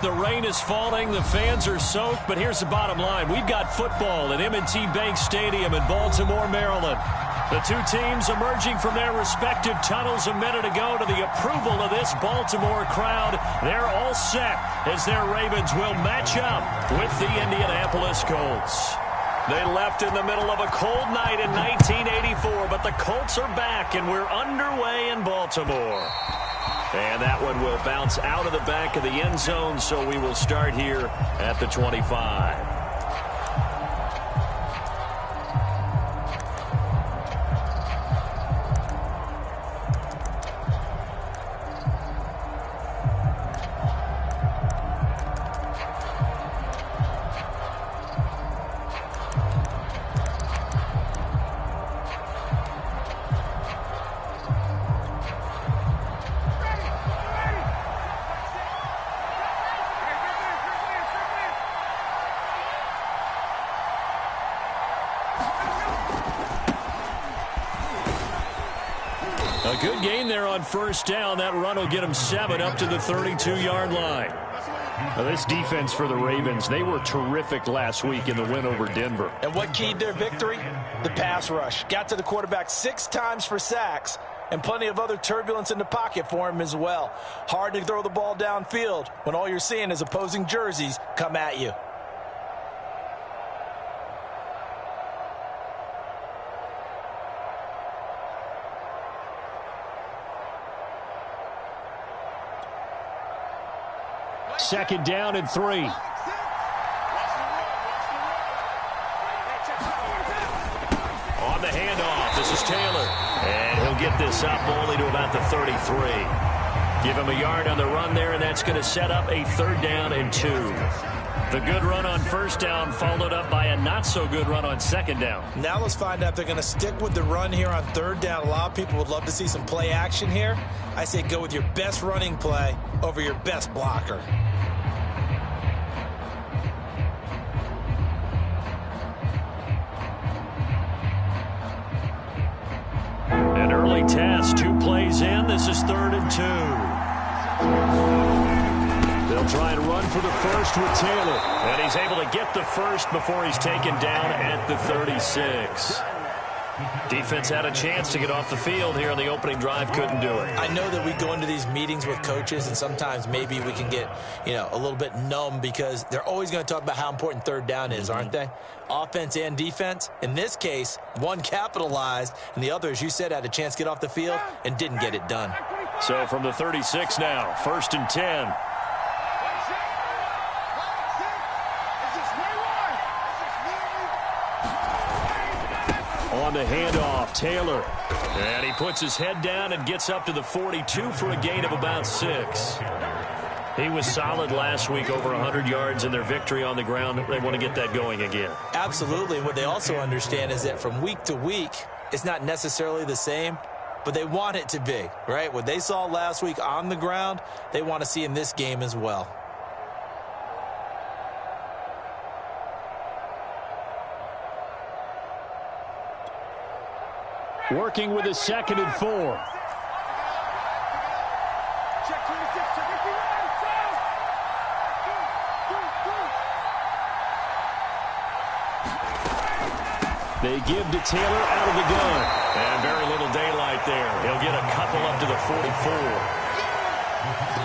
The rain is falling. The fans are soaked. But here's the bottom line. We've got football at M&T Bank Stadium in Baltimore, Maryland. The two teams emerging from their respective tunnels a minute ago to the approval of this Baltimore crowd. They're all set as their Ravens will match up with the Indianapolis Colts. They left in the middle of a cold night in 1984, but the Colts are back, and we're underway in Baltimore. And that one will bounce out of the back of the end zone, so we will start here at the 25. A good game there on first down. That run will get them 7 up to the 32-yard line. Now, this defense for the Ravens, they were terrific last week in the win over Denver. And what keyed their victory? The pass rush. Got to the quarterback 6 times for sacks, and plenty of other turbulence in the pocket for him as well. Hard to throw the ball downfield when all you're seeing is opposing jerseys come at you. Second down and 3. On the handoff, this is Taylor. And he'll get this up only to about the 33. Give him a yard on the run there, and that's going to set up a 3rd down and 2. The good run on first down followed up by a not-so-good run on 2nd down. Now let's find out if they're going to stick with the run here on 3rd down. A lot of people would love to see some play action here. I say go with your best running play over your best blocker. An early test, 2 plays in. This is 3rd and 2. They'll try and run for the first with Taylor. And he's able to get the first before he's taken down at the 36. Defense had a chance to get off the field here on the opening drive, couldn't do it. I know that we go into these meetings with coaches, and sometimes maybe we can get, a little bit numb because they're always going to talk about how important 3rd down is, aren't they? Offense and defense. In this case, one capitalized, and the other, as you said, had a chance to get off the field and didn't get it done. So from the 36 now, 1st and 10. On the handoff, Taylor. And he puts his head down and gets up to the 42 for a gain of about 6. He was solid last week, over 100 yards in their victory on the ground. They want to get that going again. Absolutely. What they also understand is that from week to week, it's not necessarily the same, but they want it to be, right? What they saw last week on the ground, they want to see in this game as well. Working with his 2nd and 4. They give to Taylor out of the gun. And very little daylight there. He'll get a couple up to the 44.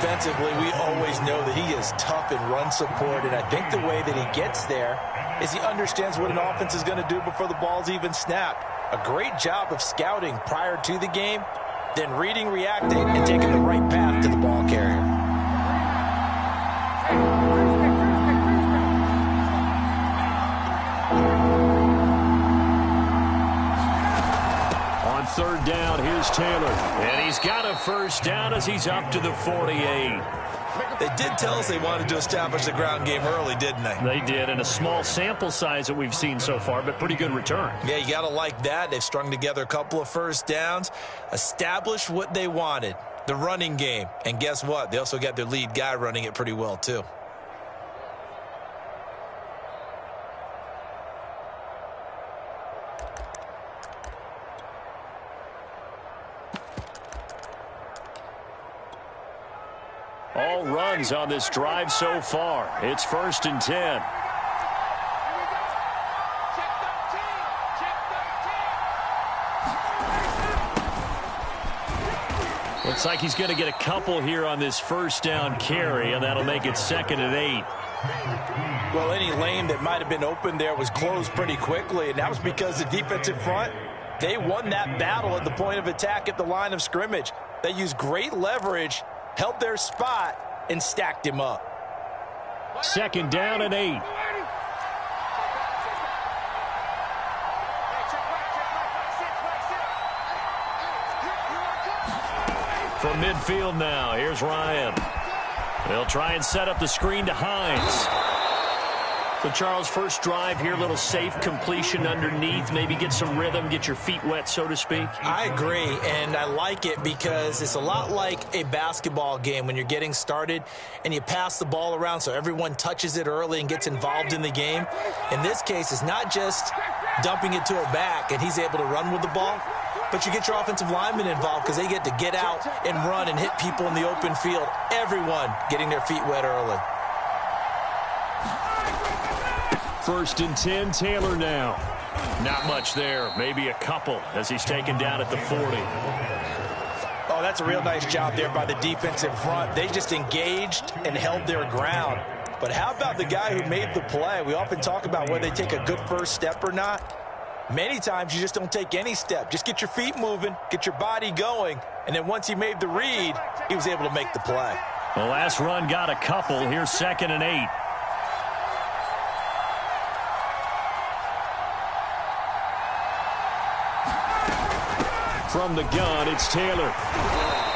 Defensively, we always know that he is tough in run support, and I think the way that he gets there is he understands what an offense is going to do before the ball's even snapped. A great job of scouting prior to the game, then reading, reacting, and taking the right path to the ball carrier. On 3rd down, here's Taylor. And he's got a 1st down as he's up to the 48. They did tell us they wanted to establish the ground game early, didn't they? They did, and a small sample size that we've seen so far, but pretty good return. Yeah, you got to like that. They've strung together a couple of 1st downs, established what they wanted, the running game. And guess what? They also got their lead guy running it pretty well, too. All runs on this drive so far. It's 1st and 10. Looks like he's going to get a couple here on this 1st down carry, and that'll make it 2nd and 8. Well, any lane that might have been open there was closed pretty quickly, and that was because the defensive front, they won that battle at the point of attack at the line of scrimmage. They used great leverage, held their spot, and stacked him up. 2nd down and 8. From midfield now, here's Ryan. They'll try and set up the screen to Hines. So, Charles, first drive here, little safe completion underneath, maybe get some rhythm, get your feet wet, so to speak. I agree, and I like it because it's a lot like a basketball game when you're getting started and you pass the ball around so everyone touches it early and gets involved in the game. In this case, it's not just dumping it to a back and he's able to run with the ball, but you get your offensive linemen involved because they get to get out and run and hit people in the open field. Everyone getting their feet wet early. 1st and 10, Taylor now. Not much there, maybe a couple as he's taken down at the 40. Oh, that's a real nice job there by the defensive front. They just engaged and held their ground. But how about the guy who made the play? We often talk about whether they take a good first step or not. Many times you just don't take any step. Just get your feet moving, get your body going, and then once he made the read, he was able to make the play. The last run got a couple. Here's 2nd and 8. From the gun, it's Taylor.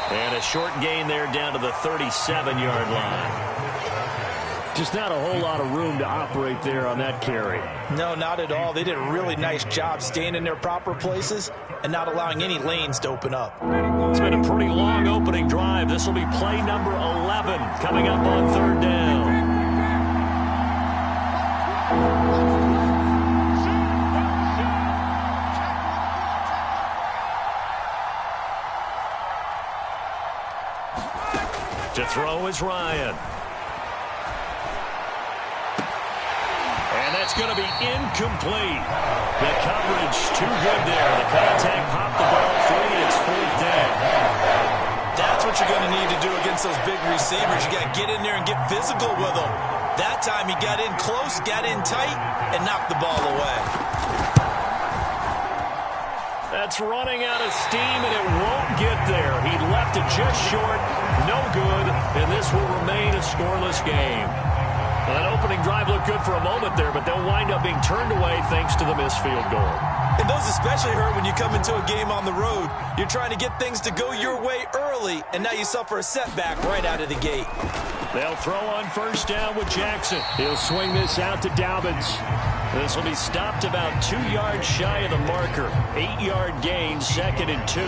And a short gain there down to the 37-yard line. Just not a whole lot of room to operate there on that carry. No, not at all. They did a really nice job staying in their proper places and not allowing any lanes to open up. It's been a pretty long opening drive. This will be play number 11 coming up on 3rd down. To throw is Ryan. And that's going to be incomplete. The coverage too good there. The contact popped the ball free, and it's 4th down. That's what you're going to need to do against those big receivers. You got to get in there and get physical with them. That time he got in close, got in tight, and knocked the ball away. That's running out of steam, and it won't get there. He left it just short, no good, and this will remain a scoreless game. Well, that opening drive looked good for a moment there, but they'll wind up being turned away thanks to the missed field goal. And those especially hurt when you come into a game on the road. You're trying to get things to go your way early, and now you suffer a setback right out of the gate. They'll throw on 1st down with Jackson. He'll swing this out to Dobbins. This will be stopped about 2 yards shy of the marker. 8-yard gain, 2nd and 2.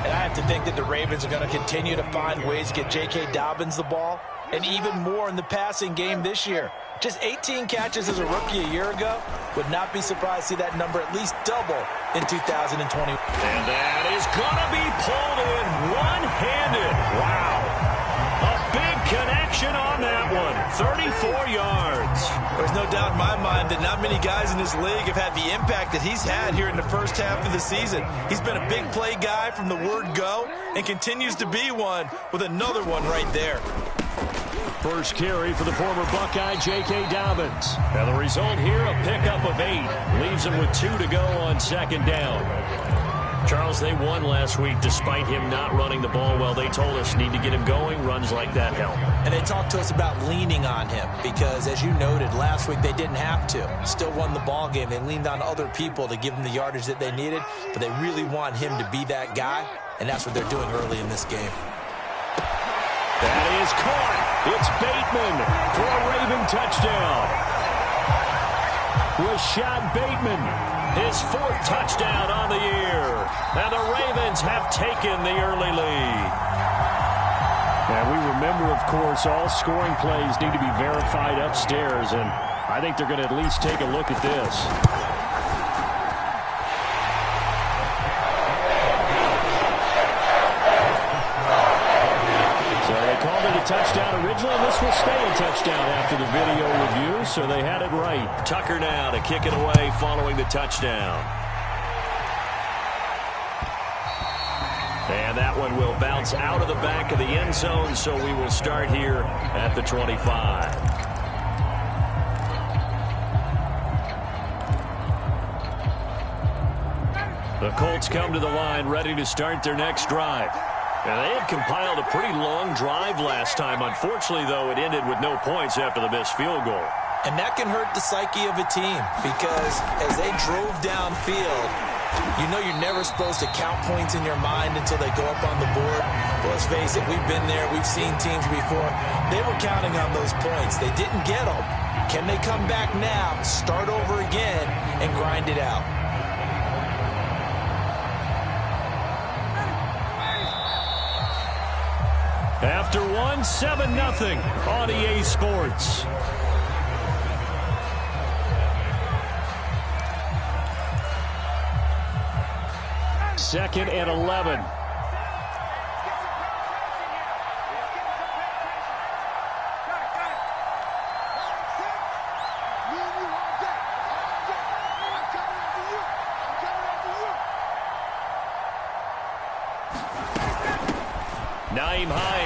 And I have to think that the Ravens are going to continue to find ways to get J.K. Dobbins the ball, and even more in the passing game this year. Just 18 catches as a rookie a year ago. Would not be surprised to see that number at least double in 2020. And that is going to be pulled in one-handed. Wow. A big connection on that one. 34 yards. There's no doubt in my mind that not many guys in this league have had the impact that he's had here in the first half of the season. He's been a big play guy from the word go and continues to be one with another one right there. First carry for the former Buckeye, J.K. Dobbins. Now the result here, a pickup of 8. Leaves him with 2 to go on 2nd down. Charles, they won last week despite him not running the ball well. They told us need to get him going. Runs like that help. And they talked to us about leaning on him because, as you noted, last week they didn't have to. Still won the ball game. They leaned on other people to give them the yardage that they needed, but they really want him to be that guy, and that's what they're doing early in this game. That is caught. It's Bateman for a Raven touchdown. Rashad Bateman, his 4th touchdown on the year. And the Ravens have taken the early lead. And we remember, of course, all scoring plays need to be verified upstairs, and I think they're going to at least take a look at this. touchdown originally, and this will stay a touchdown after the video review, so they had it right. Tucker now to kick it away following the touchdown. And that one will bounce out of the back of the end zone, so we will start here at the 25. The Colts come to the line ready to start their next drive. Now, they had compiled a pretty long drive last time. Unfortunately, though, it ended with no points after the missed field goal. And that can hurt the psyche of a team because as they drove downfield, you know you're never supposed to count points in your mind until they go up on the board. Well, let's face it, we've been there. We've seen teams before. They were counting on those points. They didn't get them. Can they come back now, start over again, and grind it out? After one, 7-0 on EA Sports. Second and 11.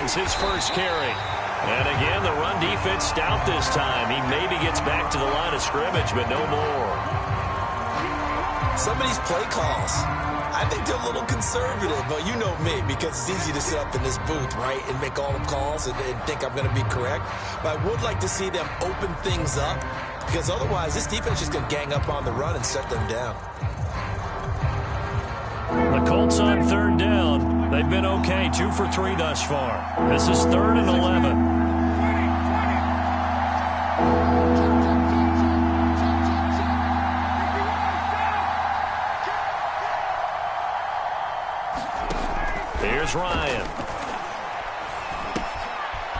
His first carry. And again, the run defense stout this time. He maybe gets back to the line of scrimmage, but no more. Some of these play calls, I think they're a little conservative, but you know me, because it's easy to sit up in this booth, right, and make all the calls and think I'm going to be correct. But I would like to see them open things up, because otherwise this defense is going to gang up on the run and shut them down. The Colts on third down. They've been okay, 2 for 3 thus far. This is 3rd and 11. Here's Ryan.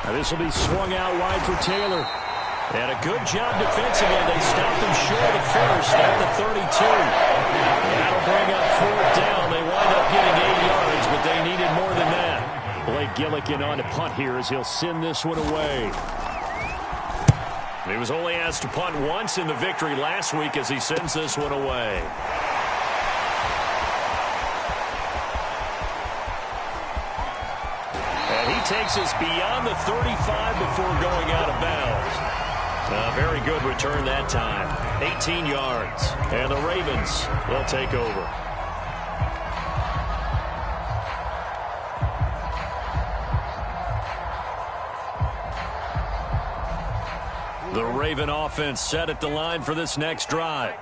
Now this will be swung out wide for Taylor. And a good job defensively. They stopped him short of first at the 32. That'll bring up 4th down. They wind up getting 8 yards, but they needed more than that. Blake Gillikin on to punt here as he'll send this one away. He was only asked to punt once in the victory last week as he sends this one away. And he takes us beyond the 35 before going out of bounds. Very good return that time. 18 yards. And the Ravens will take over. The Raven offense set at the line for this next drive.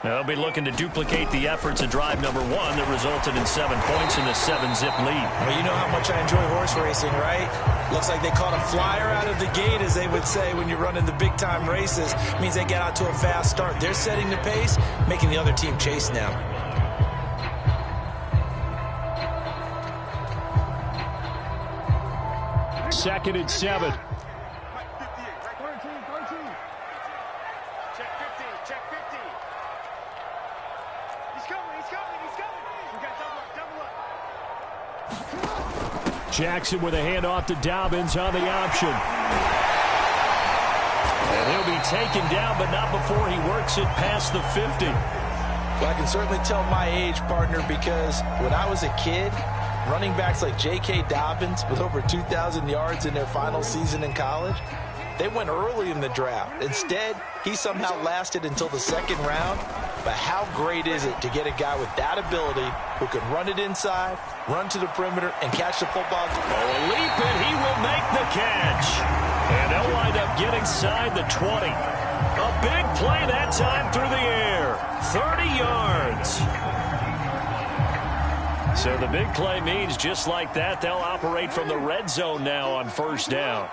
They'll be looking to duplicate the efforts of drive number 1 that resulted in 7 points in the 7-zip lead. Well, you know how much I enjoy horse racing, right? Looks like they caught a flyer out of the gate, as they would say when you're running the big-time races. It means they get out to a fast start. They're setting the pace, making the other team chase now. Second and 7. Jackson with a handoff to Dobbins on the option. And he'll be taken down, but not before he works it past the 50. Well, I can certainly tell my age, partner, because when I was a kid, running backs like J.K. Dobbins with over 2,000 yards in their final season in college, they went early in the draft. Instead, he somehow lasted until the 2nd round. But how great is it to get a guy with that ability who can run it inside, run to the perimeter, and catch the football? A leap, and he will make the catch. And they'll wind up getting inside the 20. A big play that time through the air. 30 yards. So the big play means just like that, they'll operate from the red zone now on 1st down.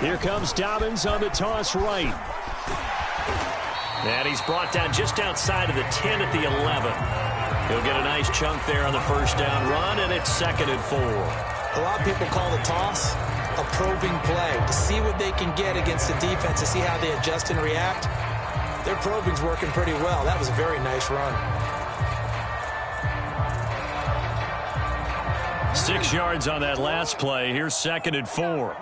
Here comes Dobbins on the toss right. And he's brought down just outside of the 10 at the 11. He'll get a nice chunk there on the 1st down run, and it's 2nd and 4. A lot of people call the toss a probing play to see what they can get against the defense, to see how they adjust and react. Their probing's working pretty well. That was a very nice run. 6 yards on that last play. Here's 2nd and 4.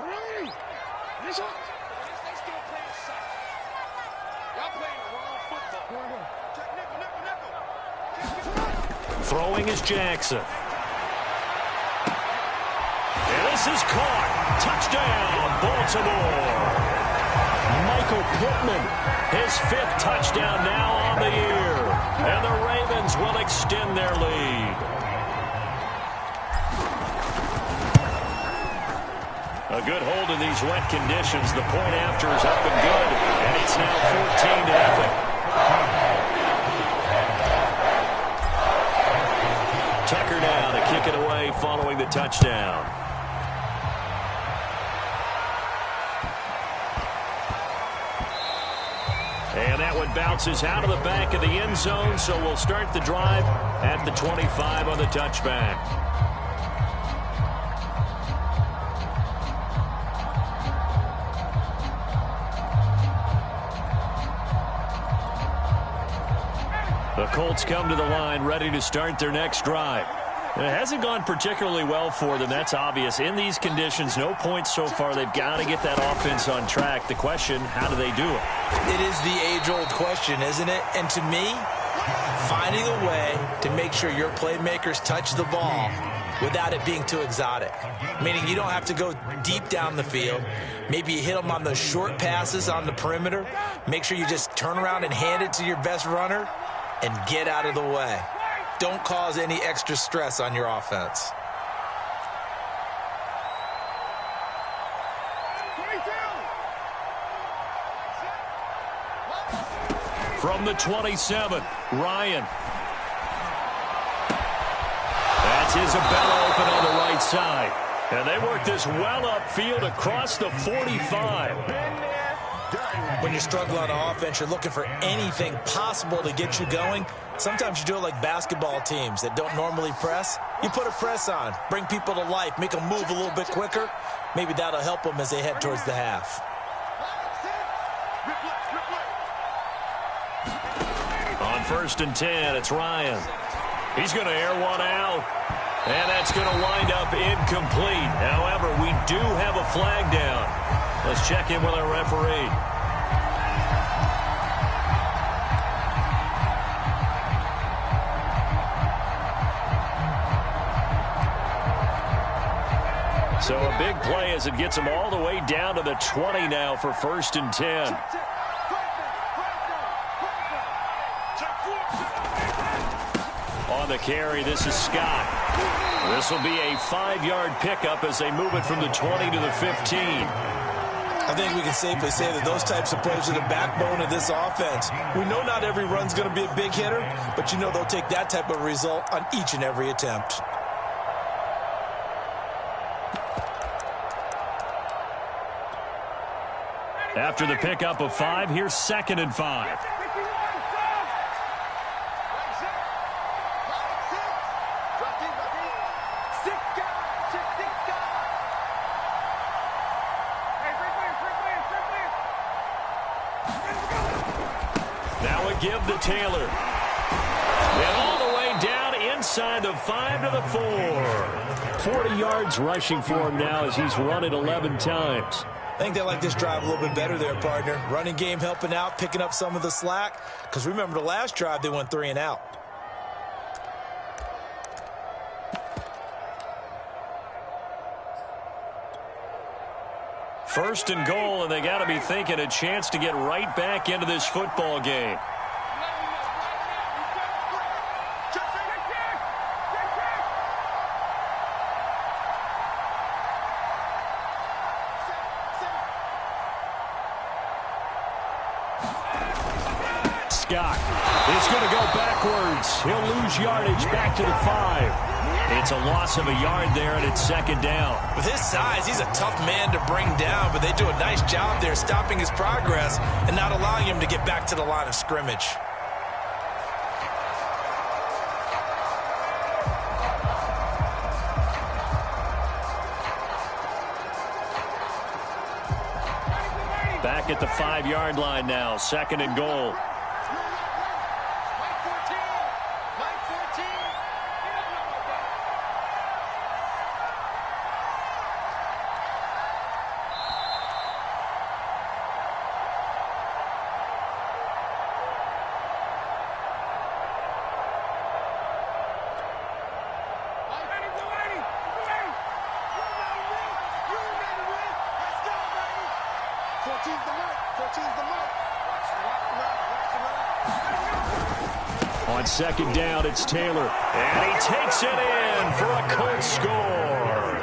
Throwing is Jackson. And this is caught. Touchdown, Baltimore. Michael Pittman, his 5th touchdown now on the year. And the Ravens will extend their lead. A good hold in these wet conditions. The point after is up and good. And it's now 14-0. Tucker now to kick it away following the touchdown. And that one bounces out of the back of the end zone, so we'll start the drive at the 25 on the touchback. The Colts come to the line ready to start their next drive. It hasn't gone particularly well for them. That's obvious. In these conditions, no points so far. They've got to get that offense on track. The question, how do they do it? It is the age-old question, isn't it? And to me, finding a way to make sure your playmakers touch the ball without it being too exotic. Meaning you don't have to go deep down the field. Maybe you hit them on those short passes on the perimeter. Make sure you just turn around and hand it to your best runner and get out of the way. Don't cause any extra stress on your offense. From the 27, Ryan. That's Isabella open on the right side. And they work this well upfield across the 45. When you're struggling on offense, you're looking for anything possible to get you going. Sometimes you do it like basketball teams that don't normally press. You put a press on, bring people to life, make them move a little bit quicker. Maybe that'll help them as they head towards the half. On 1st and 10, it's Ryan. He's going to air one out. And that's going to wind up incomplete. However, we do have a flag down. Let's check in with our referee. So a big play as it gets them all the way down to the 20 now for 1st and 10. On the carry, this is Scott. This will be a 5-yard pickup as they move it from the 20 to the 15. I think we can safely say that those types of plays are the backbone of this offense. We know not every run's going to be a big hitter, but you know they'll take that type of result on each and every attempt. After the pickup of 5, here's 2nd and 5. Now a give to Taylor. And all the way down inside the 5 to the 4. 40 yards rushing for him now as he's run it 11 times. I think they like this drive a little bit better there, partner. Running game helping out, picking up some of the slack. Because remember the last drive, they went 3 and out. First and goal, and they got to be thinking a chance to get right back into this football game. Scott is going to go backwards. He'll lose yardage back to the 5. It's a loss of a yard there, and it's 2nd down. With his size, he's a tough man to bring down, but they do a nice job there stopping his progress and not allowing him to get back to the line of scrimmage. Back at the 5-yard line now, 2nd and goal. second down. It's Taylor. And he takes it in for a Colts score.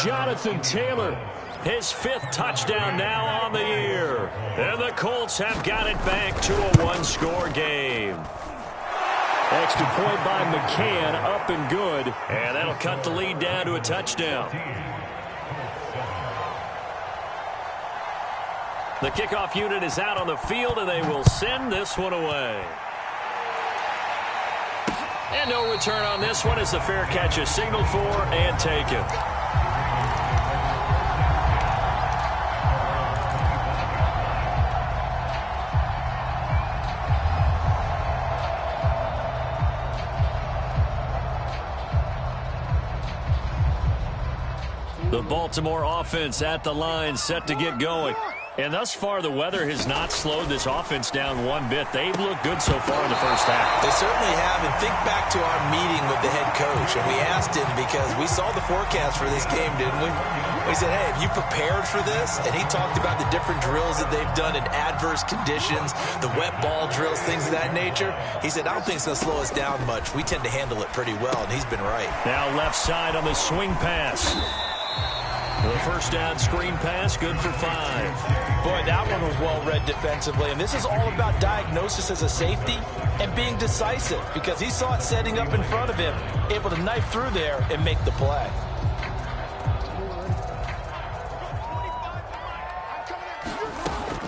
Jonathan Taylor, his 5th touchdown now on the year. And the Colts have got it back to a one-score game. Extra point by McCann, up and good. And that'll cut the lead down to a touchdown. The kickoff unit is out on the field, and they will send this one away. And no return on this one as the fair catch is signaled for and taken. The Baltimore offense at the line, set to get going. And thus far, the weather has not slowed this offense down one bit. They've looked good so far in the first half. They certainly have. And think back to our meeting with the head coach. And we asked him because we saw the forecast for this game, didn't we? We said, hey, have you prepared for this? And he talked about the different drills that they've done in adverse conditions, the wet ball drills, things of that nature. He said, I don't think it's going to slow us down much. We tend to handle it pretty well, and he's been right. Now left side on the swing pass. The first down screen pass, good for 5. Boy, that one was well read defensively. And this is all about diagnosis as a safety and being decisive because he saw it setting up in front of him, able to knife through there and make the play.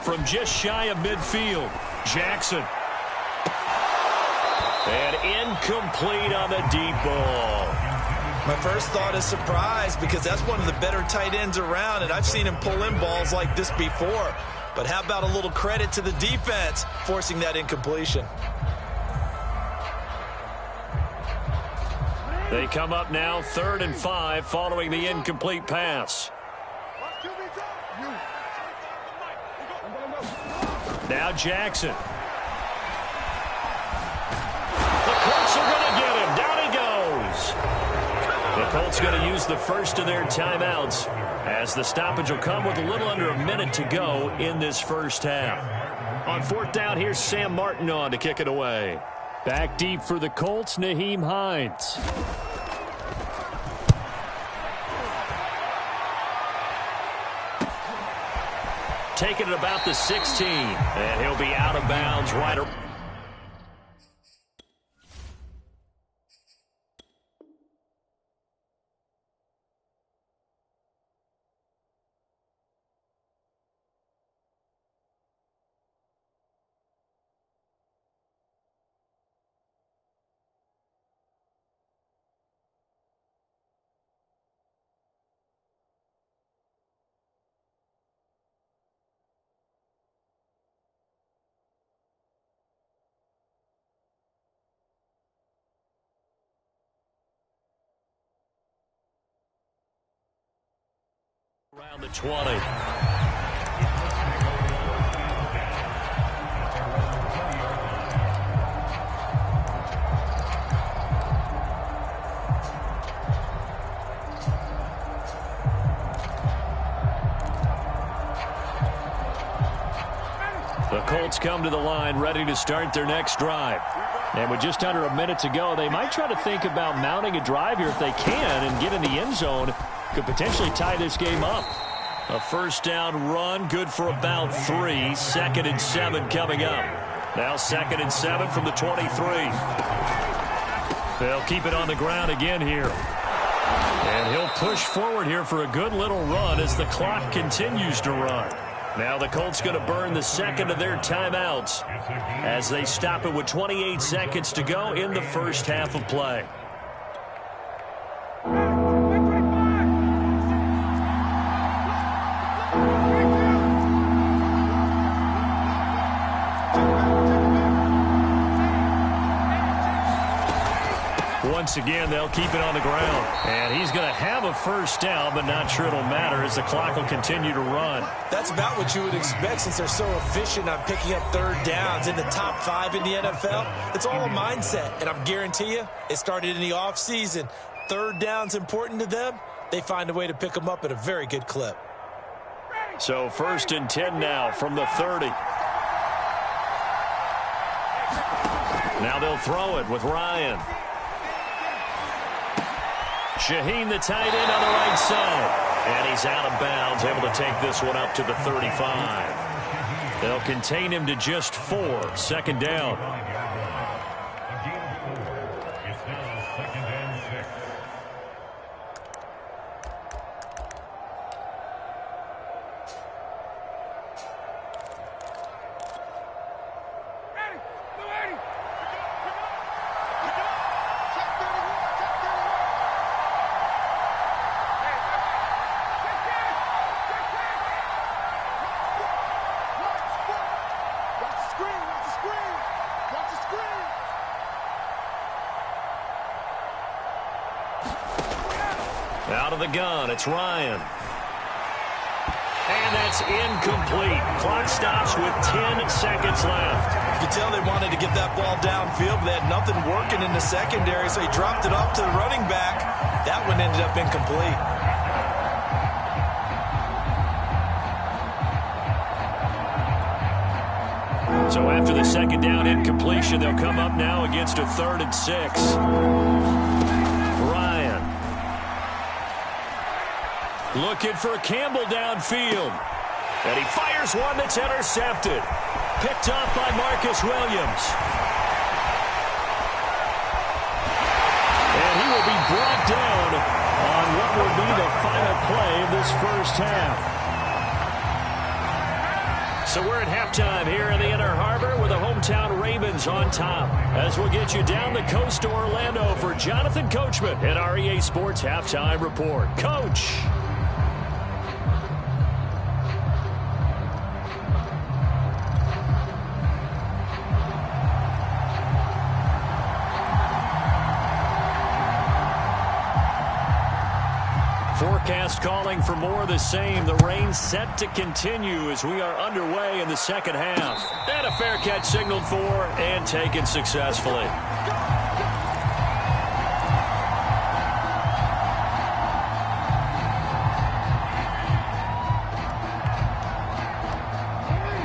From just shy of midfield, Jackson. And incomplete on the deep ball. My first thought is surprise because that's one of the better tight ends around, and I've seen him pull in balls like this before. But how about a little credit to the defense forcing that incompletion? They come up now 3rd and 5 following the incomplete pass. Now Jackson. The Colts are going to get him. Down he goes. The Colts going to use the first of their timeouts as the stoppage will come with a little under a minute to go in this first half. On 4th down, here's Sam Martin on to kick it away. Back deep for the Colts, Nyheim Hines. Taking it about the 16, and he'll be out of bounds right around. Around the 20. The Colts come to the line ready to start their next drive. And with just under a minute to go, they might try to think about mounting a drive here if they can and get in the end zone. Could potentially tie this game up. A first down run, good for about 3. 2nd and 7 coming up. Now 2nd and 7 from the 23. They'll keep it on the ground again here. And he'll push forward here for a good little run as the clock continues to run. Now the Colts going to burn the second of their timeouts as they stop it with 28 seconds to go in the first half of play. Once again, they'll keep it on the ground. And he's going to have a first down, but not sure it'll matter as the clock will continue to run. That's about what you would expect since they're so efficient on picking up 3rd downs in the top 5 in the NFL. It's all a mindset, and I guarantee you it started in the offseason. 3rd down's important to them. They find a way to pick them up at a very good clip. So 1st and 10 now from the 30. Now they'll throw it with Ryan. Shaheen, the tight end, on the right side. And he's out of bounds, able to take this one up to the 35. They'll contain him to just 4. Second down. Out of the gun, it's Ryan. And that's incomplete. Clock stops with 10 seconds left. You can tell they wanted to get that ball downfield, but they had nothing working in the secondary, so he dropped it off to the running back. That one ended up incomplete. So after the second down incompletion, they'll come up now against a 3rd and 6. Ryan. Looking for Campbell downfield. And he fires one that's intercepted. Picked up by Marcus Williams. And he will be brought down on what will be the final play of this first half. So we're at halftime here in the Inner Harbor with the hometown Ravens on top. As we'll get you down the coast to Orlando for Jonathan Coachman at our EA Sports Halftime Report. Coach. Forecast calling for more of the same. The rain set to continue as we are underway in the second half. And a fair catch signaled for and taken successfully.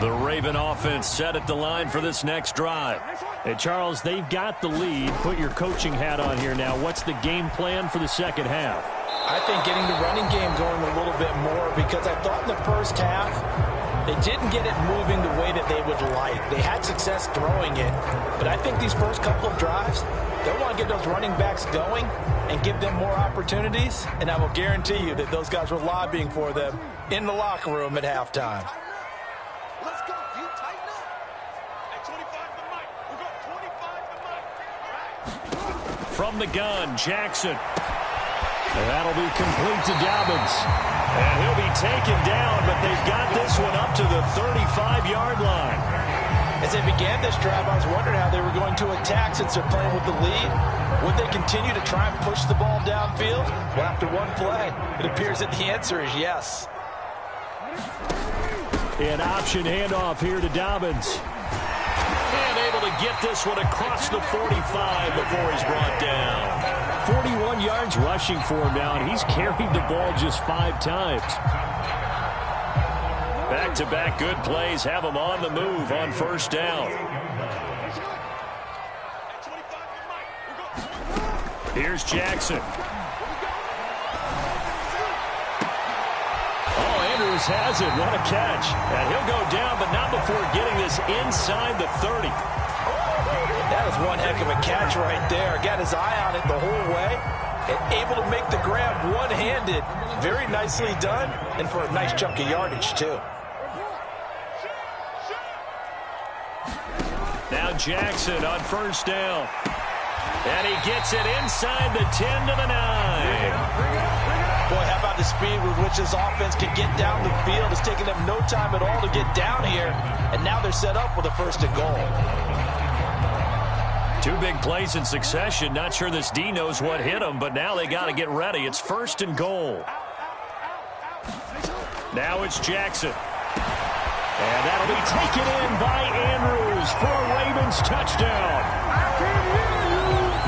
The Raven offense set at the line for this next drive. Hey, Charles, they've got the lead. Put your coaching hat on here now. What's the game plan for the second half? I think getting the running game going a little bit more, because I thought in the first half they didn't get it moving the way that they would like. They had success throwing it, but I think these first couple of drives, they'll want to get those running backs going and give them more opportunities, and I will guarantee you that those guys were lobbying for them in the locker room at halftime. Let's go. You tighten up. At 25 to Mike. We got 25 to Mike. Right. From the gun, Jackson. And that'll be complete to Dobbins. And he'll be taken down, but they've got this one up to the 35-yard line. As they began this drive, I was wondering how they were going to attack since they're playing with the lead. Would they continue to try and push the ball downfield? Well, after one play, it appears that the answer is yes. An option handoff here to Dobbins. And able to get this one across the 45 before he's brought down. 41 yards rushing for him now, and he's carried the ball just 5 times. Back-to-back good plays have him on the move on first down. Here's Jackson. Oh, Andrews has it. What a catch. And he'll go down, but not before getting this inside the 30. That is one heck of a catch right there. Got his eye on it the whole way. And able to make the grab one-handed. Very nicely done. And for a nice chunk of yardage, too. Now Jackson on first down. And he gets it inside the 10 to the 9. Boy, how about the speed with which this offense can get down the field. It's taken them no time at all to get down here. And now they're set up with a 1st and goal. 2 big plays in succession. Not sure this D knows what hit him, but now they got to get ready. It's 1st and goal. Now it's Jackson. And that'll be taken in by Andrews for a Ravens touchdown.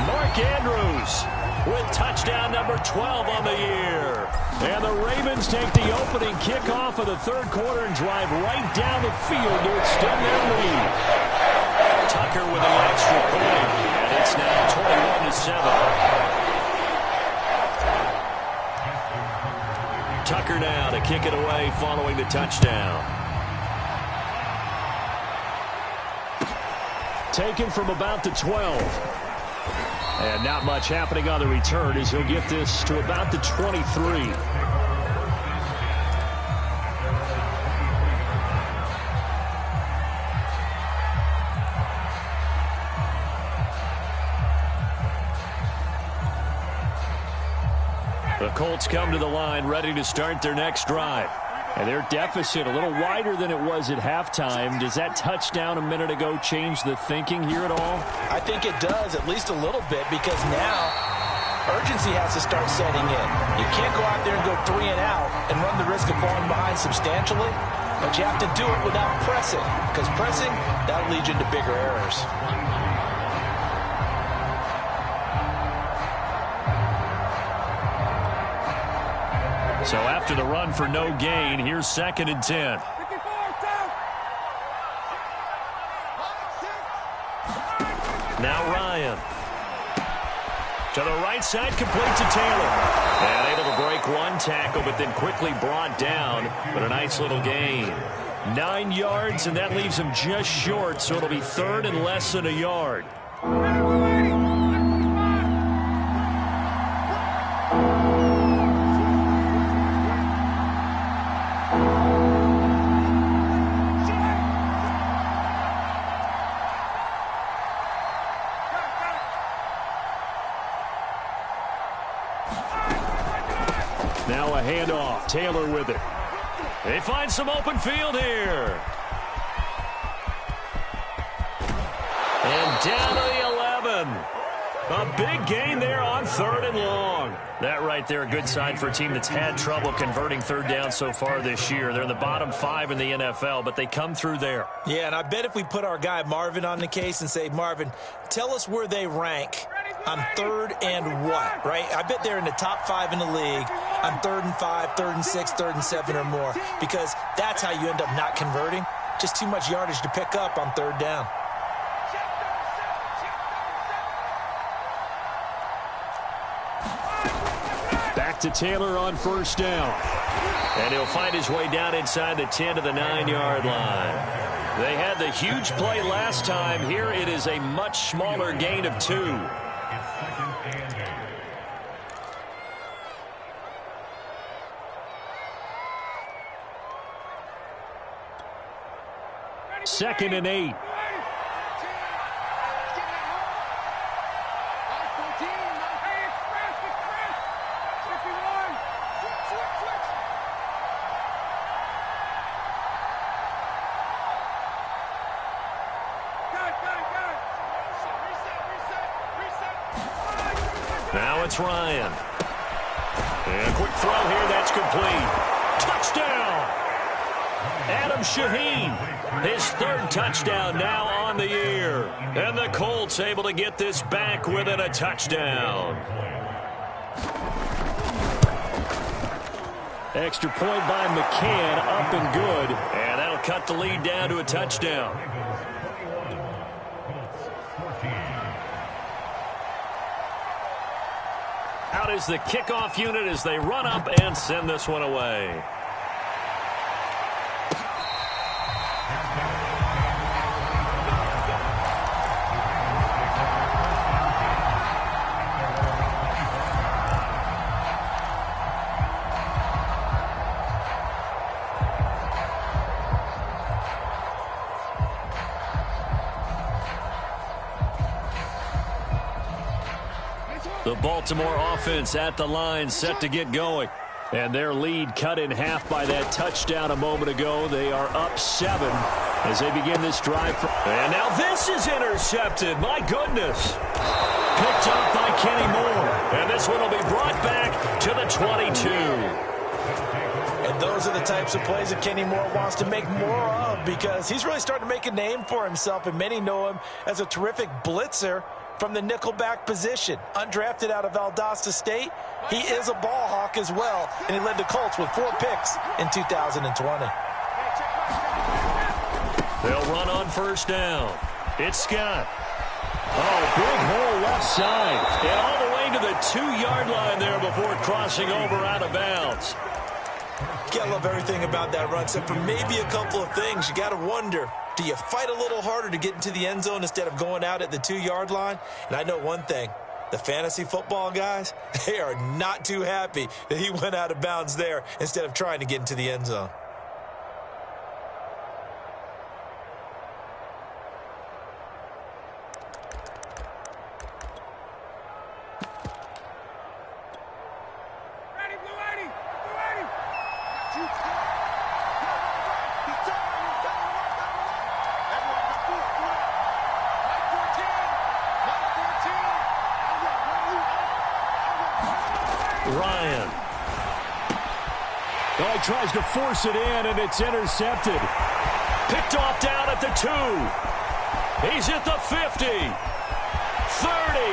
Mark Andrews with touchdown number 12 on the year. And the Ravens take the opening kickoff of the 3rd quarter and drive right down the field to extend their lead. Tucker with the extra point, and it's now 21-7. Tucker now to kick it away following the touchdown. Taken from about the 12. And not much happening on the return as he'll get this to about the 23. The Colts come to the line ready to start their next drive. And their deficit a little wider than it was at halftime. Does that touchdown a minute ago change the thinking here at all? I think it does, at least a little bit, because now urgency has to start setting in. You can't go out there and go 3 and out and run the risk of falling behind substantially, but you have to do it without pressing, because pressing, that'll lead you into bigger errors. So after the run for no gain, here's 2nd and 10. Now Ryan. To the right side, complete to Taylor. And able to break one tackle, but then quickly brought down. But a nice little gain. 9 yards, and that leaves him just short, so it'll be 3rd and less than a yard. Now a handoff. Taylor with it. They find some open field here. And down to the 11. A big gain there on 3rd and long. That right there, a good sign for a team that's had trouble converting 3rd down so far this year. They're in the bottom 5 in the NFL, but they come through there. Yeah, and I bet if we put our guy Marvin on the case and say, Marvin, tell us where they rank on 3rd and what, right? I bet they're in the top 5 in the league on 3rd and 5, 3rd and 6, 3rd and 7 or more, because that's how you end up not converting. Just too much yardage to pick up on 3rd down. Back to Taylor on 1st down. And he'll find his way down inside the 10 to the 9-yard line. They had the huge play last time. Here it is a much smaller gain of 2. Second and 8. Now it's Ryan. And a quick throw here, that's complete. Touchdown! Adam Shaheen, his 3rd touchdown now on the year. And the Colts able to get this back within a touchdown. Extra point by McCann, up and good. And that'll cut the lead down to a touchdown. Out is the kickoff unit as they run up and send this one away. The Baltimore offense at the line, set to get going. And their lead cut in half by that touchdown a moment ago. They are up 7 as they begin this drive. And now this is intercepted. My goodness. Picked up by Kenny Moore. And this one will be brought back to the 22. And those are the types of plays that Kenny Moore wants to make more of, because he's really starting to make a name for himself, and many know him as a terrific blitzer from the nickelback position. Undrafted out of Valdosta State, he is a ball hawk as well, and he led the Colts with 4 picks in 2020. They'll run on 1st down. It's Scott. Oh, big hole left side. And all the way to the 2-yard line there before crossing over out of bounds. Gotta love everything about that run, except for maybe a couple of things. You gotta wonder, do you fight a little harder to get into the end zone instead of going out at the 2-yard line? And I know one thing. The fantasy football guys, they are not too happy that he went out of bounds there instead of trying to get into the end zone. Ryan. Oh, he tries to force it in, and it's intercepted. Picked off down at the 2. He's at the 50. 30.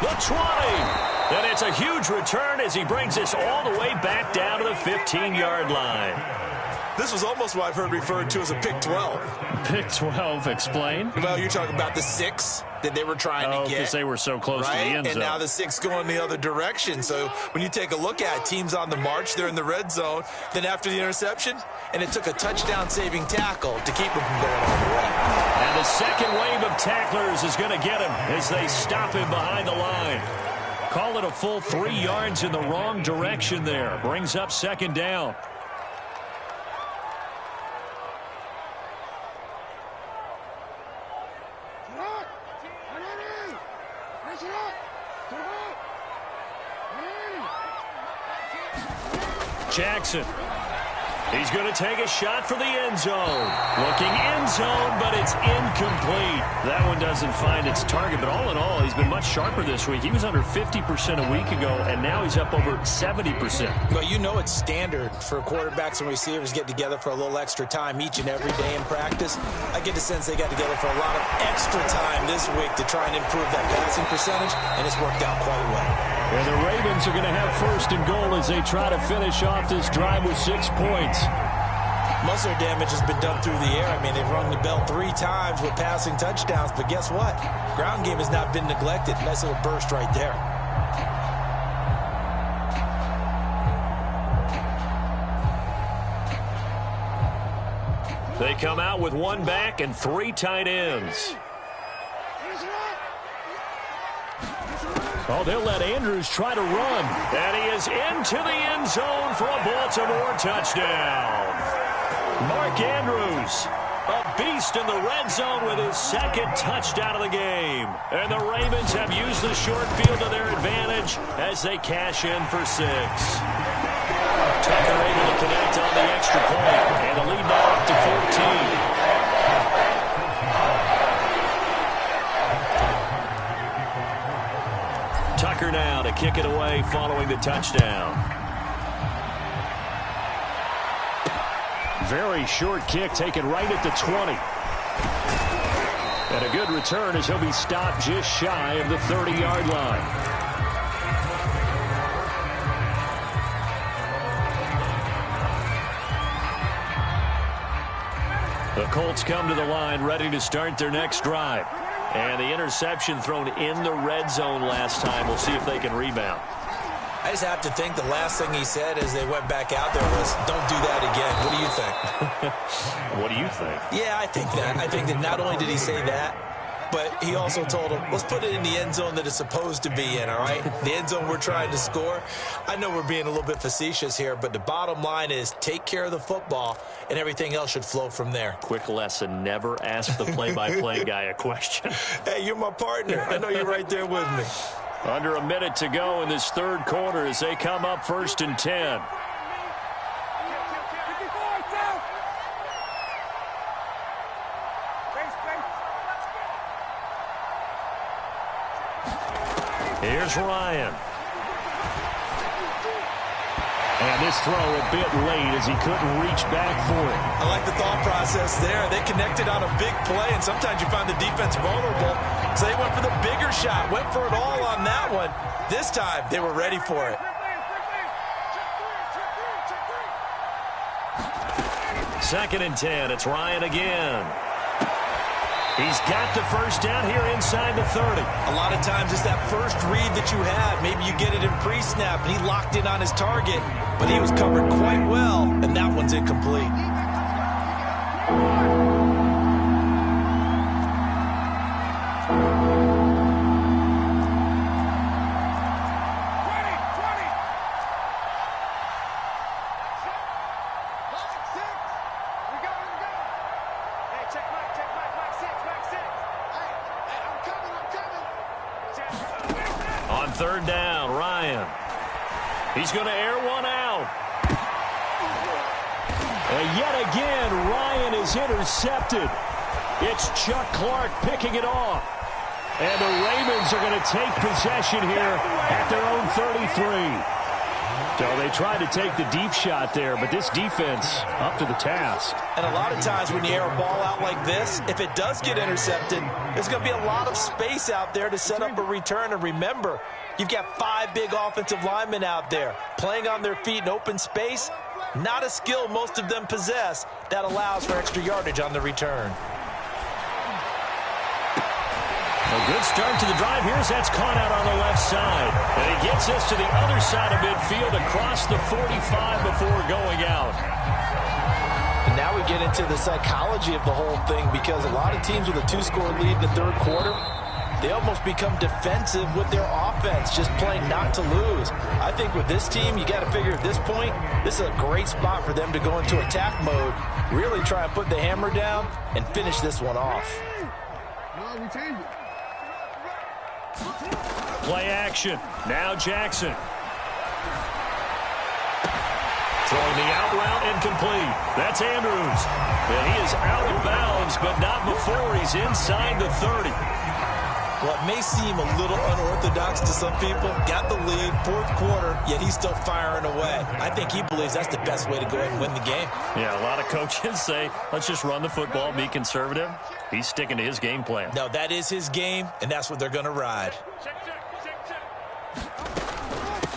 The 20. And it's a huge return as he brings us all the way back down to the 15-yard line. This was almost what I've heard referred to as a pick 12. Pick 12, explain. Well, you're talking about the 6 that they were trying to get. Because they were so close to the end zone. And now the 6 going the other direction. So when you take a look at teams on the march, they're in the red zone. Then after the interception, and it took a touchdown-saving tackle to keep him from going all the way. And the second wave of tacklers is going to get him as they stop him behind the line. Call it a full 3 yards in the wrong direction there. Brings up second down. Jackson. He's going to take a shot for the end zone. Looking end zone, but it's incomplete. That one doesn't find its target, but all in all, he's been much sharper this week. He was under 50% a week ago, and now he's up over 70%. Well, you know it's standard for quarterbacks and receivers to get together for a little extra time each and every day in practice. I get the sense they got together for a lot of extra time this week to try and improve that passing percentage, and it's worked out quite well. And the Ravens are going to have first and goal as they try to finish off this drive with 6 points. Most of their damage has been done through the air. I mean, they've rung the bell 3 times with passing touchdowns, but guess what? Ground game has not been neglected. Nice little burst right there. They come out with 1 back and 3 tight ends. Oh, they'll let Andrews try to run. And he is into the end zone for a Baltimore touchdown. Mark Andrews, a beast in the red zone with his 2nd touchdown of the game. And the Ravens have used the short field to their advantage as they cash in for 6. Tucker able to connect on the extra point. And the lead now up to 14. Tucker now to kick it away following the touchdown. Very short kick taken right at the 20. And a good return as he'll be stopped just shy of the 30-yard line. The Colts come to the line ready to start their next drive. And the interception thrown in the red zone last time. We'll see if they can rebound. I just have to think the last thing he said as they went back out there was, don't do that again. What do you think? What do you think? Yeah, I think that. I think that not only did he say that, but he also told him, let's put it in the end zone that it's supposed to be in, all right? The end zone we're trying to score. I know we're being a little bit facetious here, but the bottom line is take care of the football, and everything else should flow from there. Quick lesson, never ask the play-by-play guy a question. Hey, you're my partner. I know you're right there with me. Under a minute to go in this 3rd quarter as they come up 1st and 10. Here's Ryan. And this throw a bit late as he couldn't reach back for it. I like the thought process there. They connected on a big play, and sometimes you find the defense vulnerable. So they went for the bigger shot, went for it all on that one. This time, they were ready for it. 2nd and 10. It's Ryan again. He's got the first down here inside the 30. A lot of times it's that first read that you have. Maybe you get it in pre-snap, and he locked in on his target, but he was covered quite well, and that one's incomplete. On third down, Ryan. He's going to air one out. And yet again, Ryan is intercepted. It's Chuck Clark picking it off. And the Ravens are going to take possession here at their own 33. So they tried to take the deep shot there, but this defense up to the task. And a lot of times when you air a ball out like this, if it does get intercepted, there's going to be a lot of space out there to set up a return. And remember, you've got 5 big offensive linemen out there playing on their feet in open space. Not a skill most of them possess that allows for extra yardage on the return. A good start to the drive. Here's that's caught out on the left side. And he gets us to the other side of midfield across the 45 before going out. And now we get into the psychology of the whole thing, because a lot of teams with a 2-score lead in the third quarter, they almost become defensive with their offense, just playing not to lose. I think with this team, you got to figure at this point, this is a great spot for them to go into attack mode, really try and put the hammer down and finish this one off. Play action. Now Jackson. Throwing the out route incomplete. That's Andrews. And he is out of bounds, but not before he's inside the 30. Well, it may seem a little unorthodox to some people. Got the lead, fourth quarter, yet he's still firing away. I think he believes that's the best way to go ahead and win the game. Yeah, a lot of coaches say, let's just run the football, be conservative. He's sticking to his game plan. No, that is his game, and that's what they're going to ride.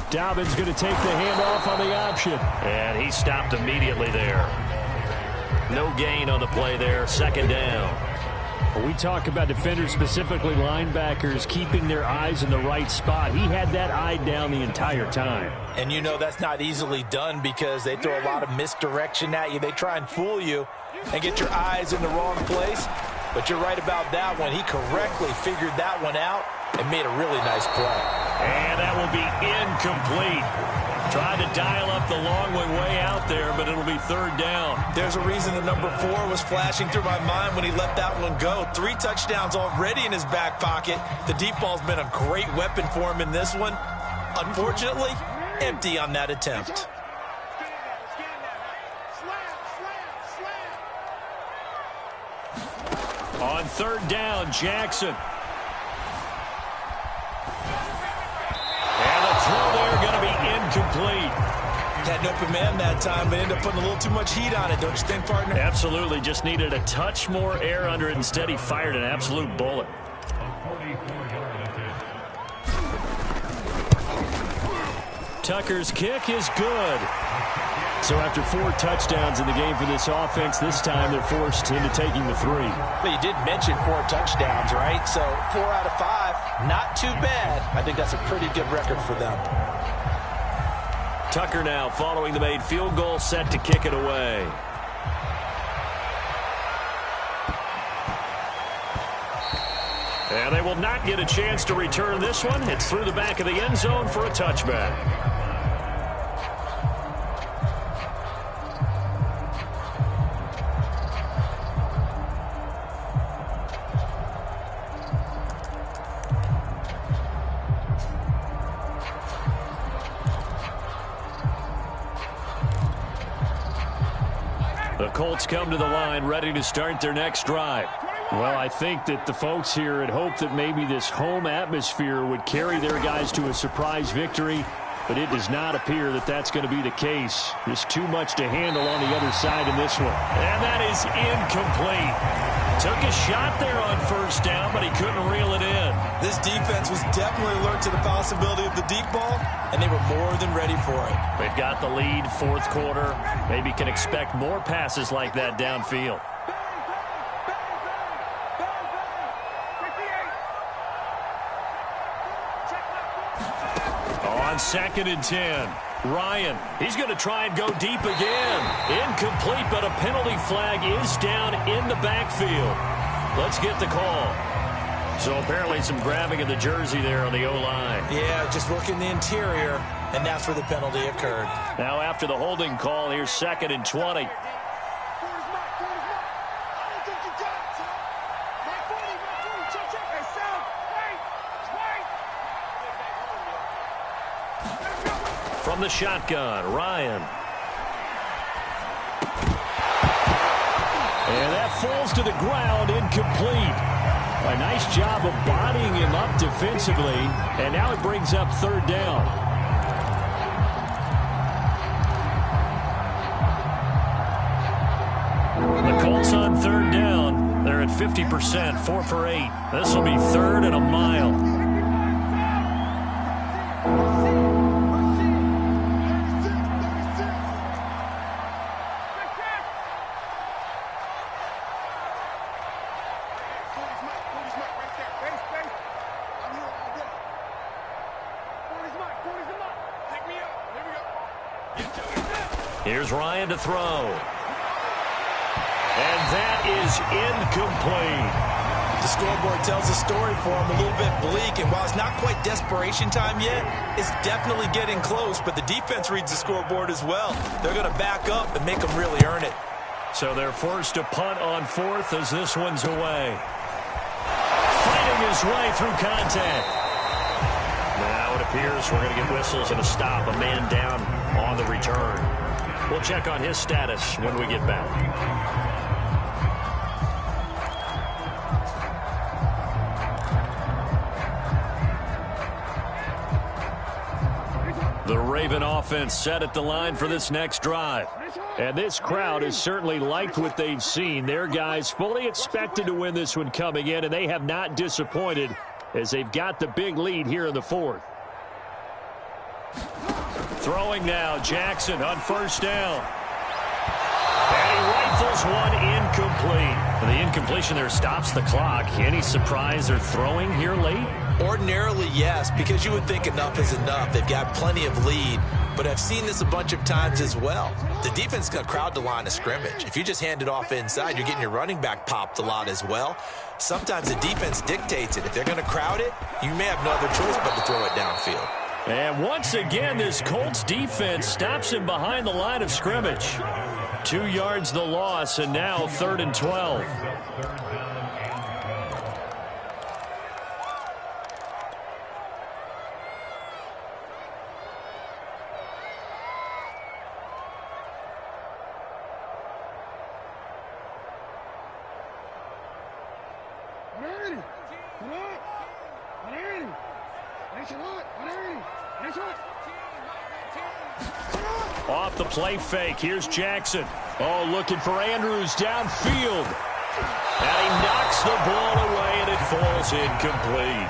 Dobbins going to take the handoff on the option. And he stopped immediately there. No gain on the play there. Second down. We talk about defenders, specifically linebackers, keeping their eyes in the right spot. He had that eye down the entire time. And you know that's not easily done, because they throw a lot of misdirection at you. They try and fool you and get your eyes in the wrong place. But you're right about that one. He correctly figured that one out and made a really nice play. And that will be incomplete. Tried to dial up the long way out there, but it'll be third down. There's a reason the number 4 was flashing through my mind when he let that one go. 3 touchdowns already in his back pocket. The deep ball's been a great weapon for him in this one. Unfortunately, empty on that attempt. On third down, Jackson. And the throw there going to be incomplete. Had an open man that time, but ended up putting a little too much heat on it, don't you think, partner? Absolutely. Just needed a touch more air under it. Instead, he fired an absolute bullet. Tucker's kick is good. So after 4 touchdowns in the game for this offense, this time they're forced into taking the 3. But you did mention 4 touchdowns, right? So 4 out of 5, not too bad. I think that's a pretty good record for them. Tucker now following the made field goal, set to kick it away. And they will not get a chance to return this one. It's through the back of the end zone for a touchback. The Colts come to the line ready to start their next drive. Well, I think that the folks here had hoped that maybe this home atmosphere would carry their guys to a surprise victory, but it does not appear that that's going to be the case. There's too much to handle on the other side in this one. And that is incomplete. Took a shot there on first down, but he couldn't reel it in. This defense was definitely alert to the possibility of the deep ball, and they were more than ready for it. They've got the lead, fourth quarter. Maybe can expect more passes like that downfield. on 2nd and 10. Ryan, he's going to try and go deep again. Incomplete, but a penalty flag is down in the backfield. Let's get the call. So apparently some grabbing of the jersey there on the O-line. Yeah, just working the interior, and that's where the penalty occurred. Now after the holding call, here's 2nd and 20. From the shotgun, Ryan. And that falls to the ground, incomplete. A nice job of bodying him up defensively, and now it brings up 3rd down. The Colts on 3rd down. They're at 50%, 4 for 8. This will be 3rd and a mile. Here's Ryan to throw. And that is incomplete. The scoreboard tells a story for him, a little bit bleak, and while it's not quite desperation time yet, it's definitely getting close, but the defense reads the scoreboard as well. They're going to back up and make them really earn it. So they're forced to punt on 4th as this one's away. Fighting his way through contact. Now it appears we're going to get whistles and a stop, a man down on the return. We'll check on his status when we get back. The Raven offense set at the line for this next drive. And this crowd has certainly liked what they've seen. Their guys fully expected to win this one coming in, and they have not disappointed as they've got the big lead here in the 4th. Throwing now, Jackson on 1st down. And he rifles one incomplete. The incompletion there stops the clock. Any surprise they're throwing here late? Ordinarily, yes, because you would think enough is enough. They've got plenty of lead, but I've seen this a bunch of times as well. The defense is going to crowd the line of scrimmage. If you just hand it off inside, you're getting your running back popped a lot as well. Sometimes the defense dictates it. If they're going to crowd it, you may have no other choice but to throw it downfield. And once again, this Colts defense stops him behind the line of scrimmage. 2 yards the loss, and now 3rd and 12. Off the play fake, here's Jackson. Oh, looking for Andrews downfield. And he knocks the ball away, and it falls incomplete.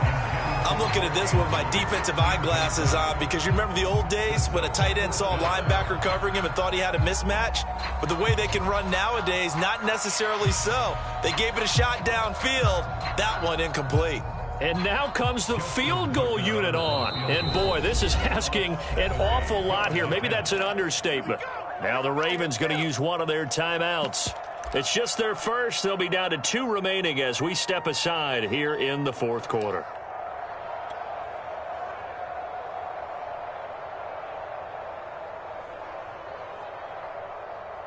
I'm looking at this with my defensive eyeglasses on because you remember the old days when a tight end saw a linebacker covering him and thought he had a mismatch? But the way they can run nowadays, not necessarily so. They gave it a shot downfield. That one incomplete. And now comes the field goal unit on. And, boy, this is asking an awful lot here. Maybe that's an understatement. Now the Ravens going to use one of their timeouts. It's just their first. They'll be down to 2 remaining as we step aside here in the 4th quarter.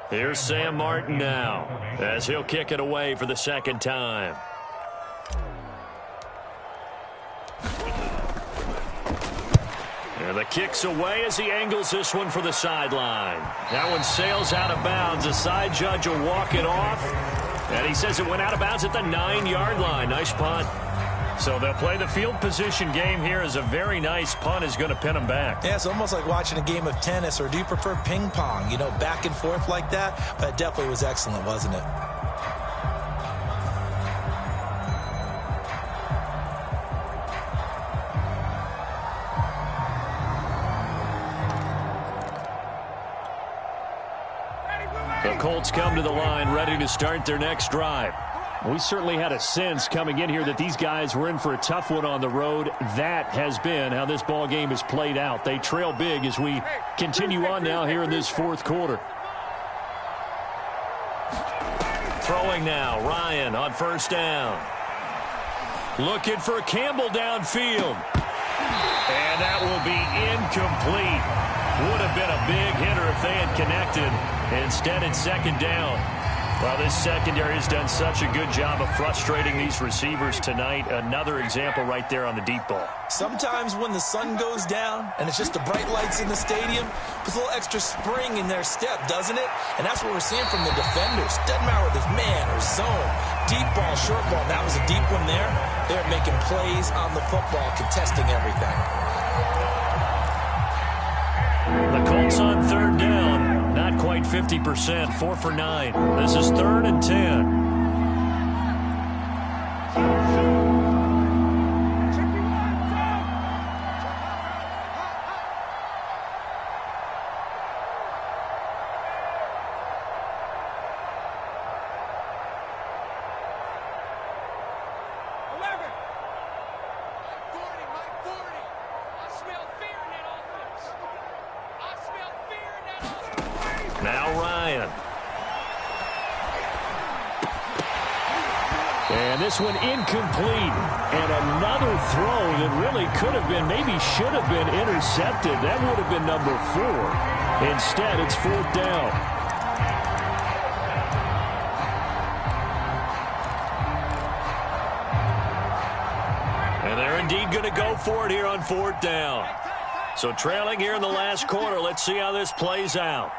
Here's Sam Martin now as he'll kick it away for the 2nd time. And the kick's away as he angles this one for the sideline. That one sails out of bounds. The side judge will walk it off. And he says it went out of bounds at the 9-yard line. Nice punt. So they'll play the field position game here as a very nice punt is going to pin them back. Yeah, it's almost like watching a game of tennis, or do you prefer ping pong? You know, back and forth like that? That definitely was excellent, wasn't it? The Colts come to the line ready to start their next drive. We certainly had a sense coming in here that these guys were in for a tough one on the road. That has been how this ball game has played out. They trail big as we continue on now here in this fourth quarter. Throwing now, Ryan on first down. Looking for Campbell downfield. And that will be incomplete. Would have been a big hitter if they had connected. Instead, it's second down. Well, this secondary has done such a good job of frustrating these receivers tonight. Another example right there on the deep ball. Sometimes when the sun goes down and it's just the bright lights in the stadium, puts a little extra spring in their step, doesn't it? And that's what we're seeing from the defenders. Doesn't matter whether it's man or zone, deep ball, short ball. That was a deep one there. They're making plays on the football, contesting everything. The Colts on third down. Not quite 50%, 4 for 9. This is 3rd and 10. Now Ryan. And this one incomplete. And another throw that really could have been, maybe should have been intercepted. That would have been number 4. Instead, it's 4th down. And they're indeed going to go for it here on 4th down. So trailing here in the last quarter. Let's see how this plays out.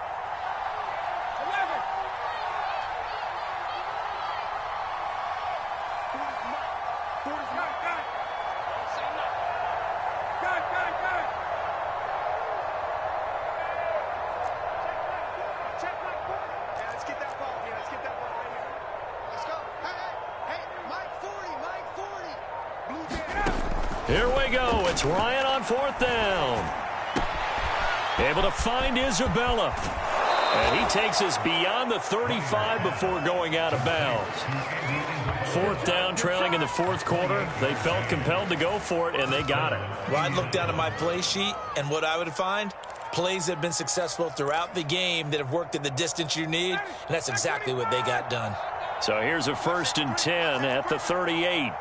Here we go. It's Ryan on 4th down. Able to find Isabella. And he takes us beyond the 35 before going out of bounds. 4th down, trailing in the 4th quarter. They felt compelled to go for it, and they got it. Well, I'd look down at my play sheet, and what I would find, plays that have been successful throughout the game that have worked at the distance you need, and that's exactly what they got done. So here's a 1st and 10 at the 38.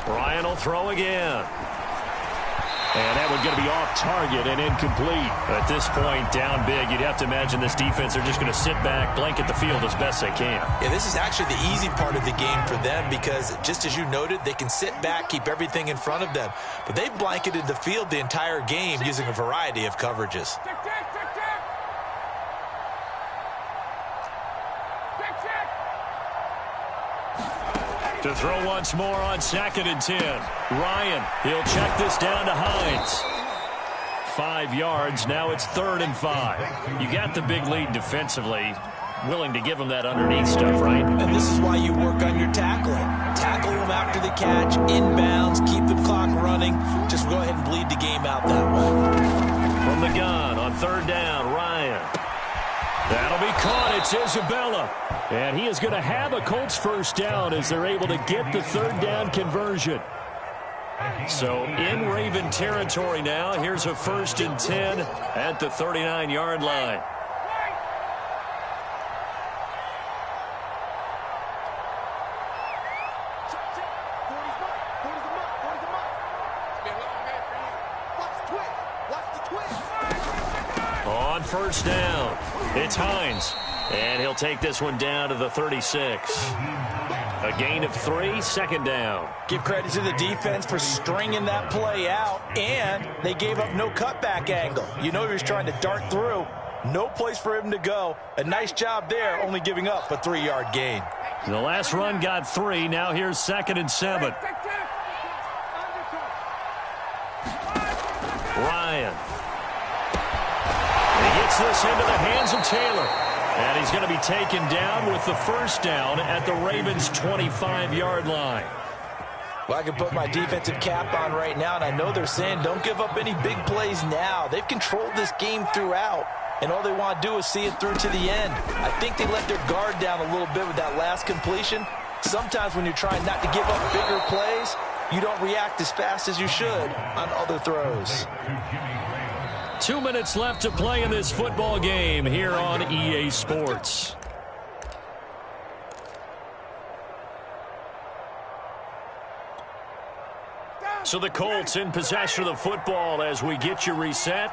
Ryan will throw again. And that one going to be off target and incomplete. At this point, down big, you'd have to imagine this defense are just going to sit back, blanket the field as best they can. Yeah, this is actually the easy part of the game for them because, just as you noted, they can sit back, keep everything in front of them. But they've blanketed the field the entire game using a variety of coverages. To throw once more on 2nd and 10. Ryan, he'll check this down to Hines. 5 yards, now it's 3rd and 5. You got the big lead defensively. Willing to give them that underneath stuff, right? And this is why you work on your tackling. Tackle them after the catch, inbounds, keep the clock running. Just go ahead and bleed the game out that way. From the gun on 3rd down, Ryan. That'll be caught. It's Isabella. And he is going to have a Colts 1st down as they're able to get the 3rd down conversion. So in Raven territory now. Here's a 1st and 10 at the 39-yard line. On 1st down, it's Hines. And he'll take this one down to the 36. A gain of 3, 2nd down. Give credit to the defense for stringing that play out, and they gave up no cutback angle. You know he was trying to dart through. No place for him to go. A nice job there, only giving up a 3-yard gain. The last run got 3. Now here's 2nd and 7. Ryan. He gets this into the hands of Taylor. And he's going to be taken down with the 1st down at the Ravens' 25-yard line. Well, I can put my defensive cap on right now, and I know they're saying don't give up any big plays now. They've controlled this game throughout, and all they want to do is see it through to the end. I think they let their guard down a little bit with that last completion. Sometimes when you're trying not to give up bigger plays, you don't react as fast as you should on other throws. 2 minutes left to play in this football game here on EA Sports. So the Colts in possession of the football as we get you reset.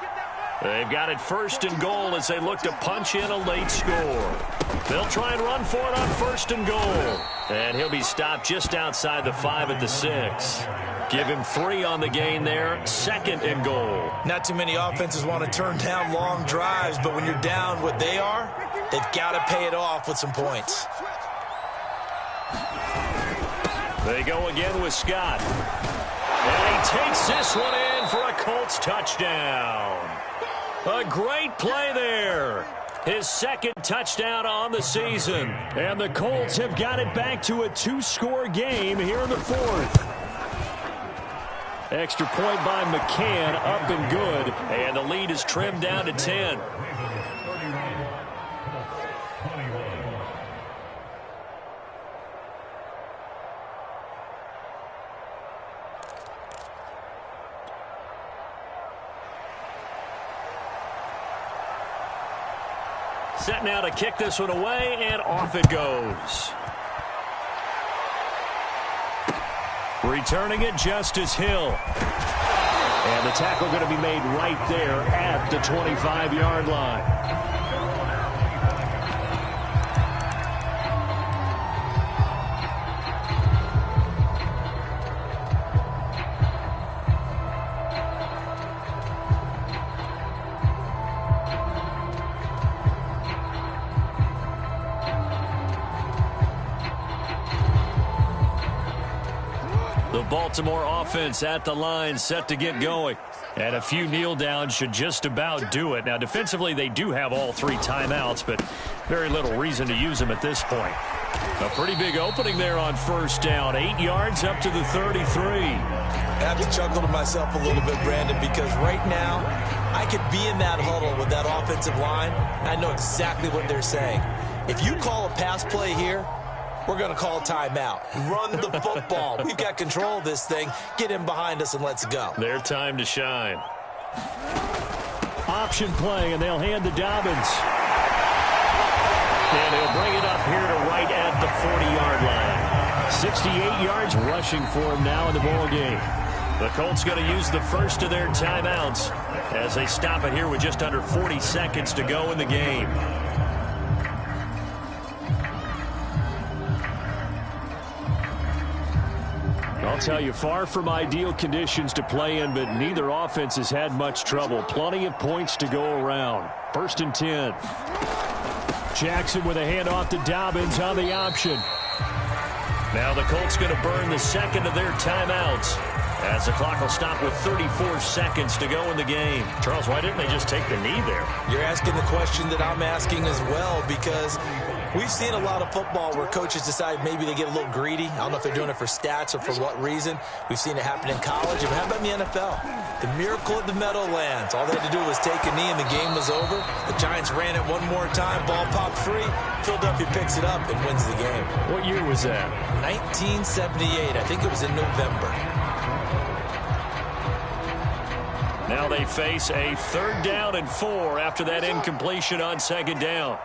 They've got it 1st and goal as they look to punch in a late score. They'll try and run for it on 1st and goal. And he'll be stopped just outside the 5 at the 6. Give him 3 on the gain there. 2nd and goal. Not too many offenses want to turn down long drives, but when you're down what they are, they've got to pay it off with some points. They go again with Scott. And he takes this one in for a Colts touchdown. A great play there. His 2nd touchdown on the season. And the Colts have got it back to a 2-score game here in the 4th. Extra point by McCann, up and good. And the lead is trimmed down to 10. Set now to kick this one away, and off it goes. Returning it, Justice Hill. And the tackle going to be made right there at the 25-yard line. Baltimore offense at the line, set to get going. And a few kneel downs should just about do it. Now, defensively, they do have all 3 timeouts, but very little reason to use them at this point. A pretty big opening there on 1st down. 8 yards up to the 33. I have to chuckle to myself a little bit, Brandon, because right now I could be in that huddle with that offensive line, and I know exactly what they're saying. If you call a pass play here, we're going to call timeout. Run the football. We've got control of this thing. Get him behind us and let's go. Their time to shine. Option play, and they'll hand to Dobbins. And he'll bring it up here to right at the 40-yard line. 68 yards rushing for him now in the ball game. The Colts going to use the first of their timeouts as they stop it here with just under 40 seconds to go in the game. I'll tell you, far from ideal conditions to play in, but neither offense has had much trouble. Plenty of points to go around. 1st and 10. Jackson with a handoff to Dobbins on the option. Now the Colts going to burn the 2nd of their timeouts as the clock will stop with 34 seconds to go in the game. Charles, why didn't they just take the knee there? You're asking the question that I'm asking as well, because we've seen a lot of football where coaches decide maybe they get a little greedy. I don't know if they're doing it for stats or for what reason. We've seen it happen in college. And how about in the NFL? The miracle of the Meadowlands. All they had to do was take a knee and the game was over. The Giants ran it one more time. Ball popped free. Philadelphia picks it up and wins the game. What year was that? 1978. I think it was in November. Now they face a 3rd down and 4 after that incompletion on 2nd down.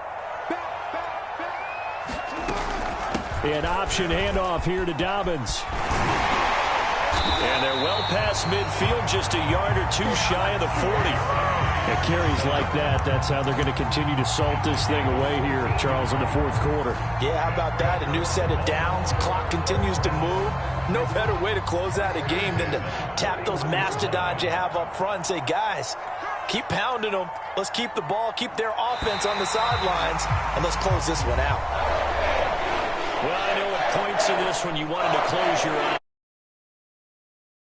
An option handoff here to Dobbins. And they're well past midfield, just a yard or 2 shy of the 40. At carries like that, that's how they're going to continue to salt this thing away here, Charles, in the 4th quarter. Yeah, how about that? A new set of downs. Clock continues to move. No better way to close out a game than to tap those mastodons you have up front and say, guys, keep pounding them. Let's keep the ball, keep their offense on the sidelines, and let's close this one out. Well, I know at points in this when you wanted to close your eyes.